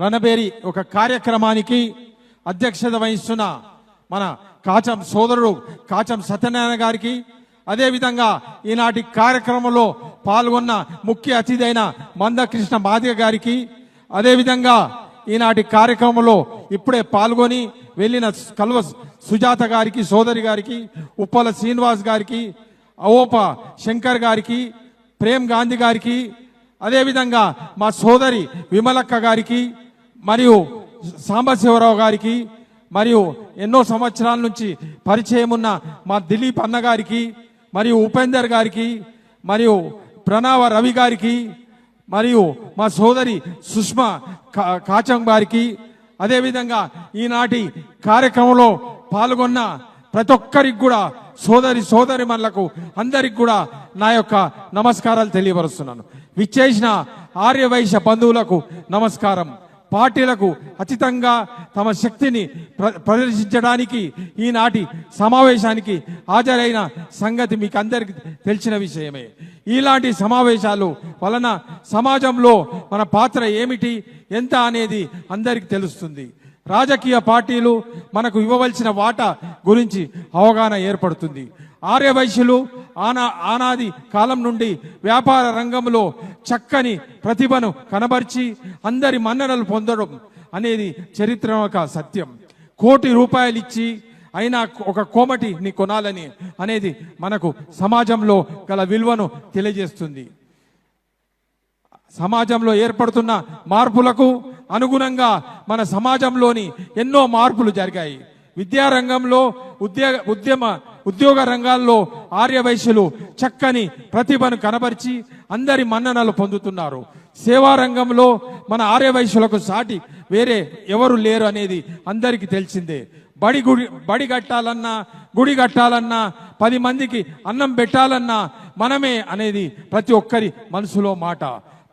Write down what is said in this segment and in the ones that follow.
రణబేరి ఒక కార్యక్రమానికి అధ్యక్షత వహిస్తున్న మన కాచం సోదరుడు కాచం సత్యనారాయణ గారికి, అదేవిధంగా ఈనాటి కార్యక్రమంలో పాల్గొన్న ముఖ్య అతిథి అయిన మందకృష్ణ మాదిగ గారికి, అదేవిధంగా ఈనాటి కార్యక్రమంలో ఇప్పుడే పాల్గొని వెళ్ళిన కల్వ సుజాత గారికి, సోదరి గారికి, ఉప్పల శ్రీనివాస్ గారికి, అవోప శంకర్ గారికి, ప్రేమ్ గాంధీ గారికి, అదేవిధంగా మా సోదరి విమలక్క గారికి, మరియు సాంబశివరావు గారికి, మరియు ఎన్నో సంవత్సరాల నుంచి పరిచయం ఉన్న మా దిలీప్ అన్న గారికి, మరియు ఉపేందర్ గారికి, మరియు ప్రణవ రవి గారికి, మరియు మా సోదరి సుష్మా కాచం గారికి, అదేవిధంగా ఈనాటి కార్యక్రమంలో పాల్గొన్న ప్రతి ఒక్కరికి కూడా సోదరి మనలకు అందరికి కూడా నా యొక్క నమస్కారాలు తెలియపరుస్తున్నాను. విచ్చేసిన ఆర్యవైశ్య బంధువులకు నమస్కారం. పార్టీలకు అతీతంగా తమ శక్తిని ప్రదర్శించడానికి ఈనాటి సమావేశానికి హాజరైన సంగతి మీకు అందరికీ తెలిసిన విషయమే. ఇలాంటి సమావేశాలు వలన సమాజంలో మన పాత్ర ఏమిటి, ఎంత అనేది అందరికీ తెలుస్తుంది. రాజకీయ పార్టీలు మనకు ఇవ్వవలసిన వాటా గురించి అవగాహన ఏర్పడుతుంది. ఆర్యవైశ్యులు ఆనాది కాలం నుండి వ్యాపార రంగంలో చక్కని ప్రతిభను కనబర్చి అందరి మన్ననలు పొందడం అనేది చరిత్రాత్మక సత్యం. ₹1,00,00,000 ఇచ్చి అయినా ఒక కోమటిని కొనాలని అనేది మనకు సమాజంలో గల విలువను తెలియజేస్తుంది. సమాజంలో ఏర్పడుతున్న మార్పులకు అనుగుణంగా మన సమాజంలోని ఎన్నో మార్పులు జరిగాయి. విద్యారంగంలో, ఉద్యోగ రంగాల్లో ఆర్యవైశ్యులు చక్కని ప్రతిభను కనబరిచి అందరి మన్ననలు పొందుతున్నారు. సేవా రంగంలో మన ఆర్యవైశ్యులకు సాటి వేరే ఎవరు లేరు అనేది అందరికీ తెలిసిందే. బడి కట్టాలన్నా, గుడి కట్టాలన్నా, 10 మందికి అన్నం పెట్టాలన్నా మనమే అనేది ప్రతి ఒక్కరి మనసులో మాట.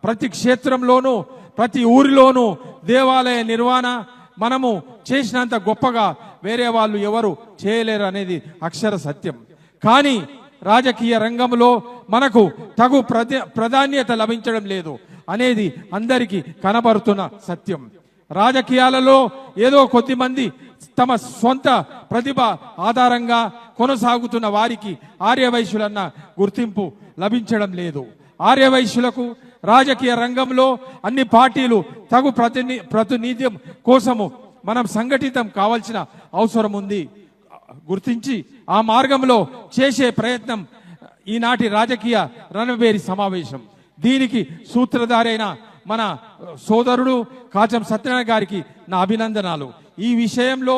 ప్రతి క్షేత్రంలోనూ, ప్రతి ఊరిలోనూ దేవాలయ నిర్వహణ మనము చేసినంత గొప్పగా వేరే వాళ్ళు ఎవరు చేయలేరు అనేది అక్షర సత్యం. కానీ రాజకీయ రంగంలో మనకు తగు ప్రాధాన్యత లభించడం లేదు అనేది అందరికీ కనబడుతున్న సత్యం. రాజకీయాలలో ఏదో కొద్దిమంది తమ సొంత ప్రతిభ ఆధారంగా కొనసాగుతున్న వారికి ఆర్యవైశ్యులన్న గుర్తింపు లభించడం లేదు. ఆర్యవైశ్యులకు రాజకీయ రంగంలో అన్ని పార్టీలు తగు ప్రాతినిధ్యం కోసము మనం సంఘటితం కావాల్సిన అవసరం ఉంది. గుర్తించి ఆ మార్గంలో చేసే ప్రయత్నం ఈనాటి రాజకీయ రణబేరి సమావేశం. దీనికి సూత్రధారైన మన సోదరుడు కాచం సత్యనారాయణ గారికి నా అభినందనాలు. ఈ విషయంలో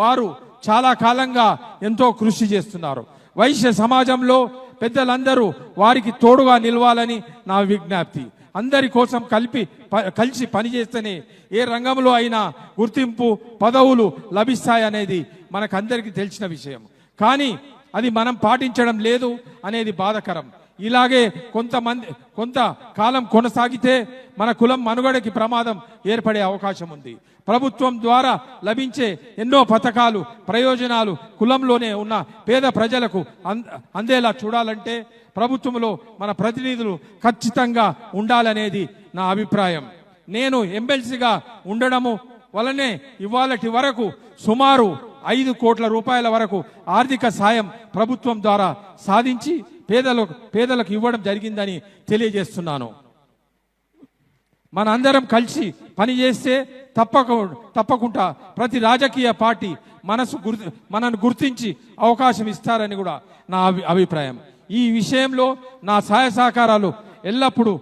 వారు చాలా కాలంగా ఎంతో కృషి చేస్తున్నారు. వైశ్య సమాజంలో పెద్దలందరూ వారికి తోడుగా నిలవాలని నా విజ్ఞప్తి. అందరి కోసం కలిసి పనిచేస్తేనే ఏ రంగంలో అయినా గుర్తింపు, పదవులు లభిస్తాయనేది మనకందరికీ తెలిసిన విషయం. కానీ అది మనం పాటించడం లేదు అనేది బాధాకరం. ఇలాగే కొంత కాలం కొనసాగితే మన కులం మనుగడకి ప్రమాదం ఏర్పడే అవకాశం ఉంది. ప్రభుత్వం ద్వారా లభించే ఎన్నో పథకాలు, ప్రయోజనాలు కులంలోనే ఉన్న పేద ప్రజలకు అందేలా చూడాలంటే ప్రభుత్వంలో మన ప్రతినిధులు ఖచ్చితంగా ఉండాలనేది నా అభిప్రాయం. నేను ఎమ్మెల్సీగా ఉండడము వలనే ఇవాళటి వరకు సుమారు ₹5 కోట్ల వరకు ఆర్థిక సాయం ప్రభుత్వం ద్వారా సాధించి పేదలకు ఇవ్వడం జరిగిందని తెలియజేస్తున్నాను. మనందరం కలిసి పనిచేస్తే తప్పకుండా ప్రతి రాజకీయ పార్టీ మనను గుర్తించి అవకాశం ఇస్తారని కూడా నా అభిప్రాయం. ఈ విషయంలో నా సహాయ సహకారాలు ఎల్లప్పుడూ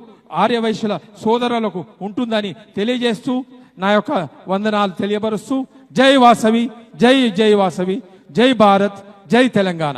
ఆర్యవైశ్యుల సోదరులకు ఉంటుందని తెలియజేస్తూ నా యొక్క వందనాలు తెలియపరుస్తూ జై వాసవి, జై వాసవి, జై భారత్, జై తెలంగాణ.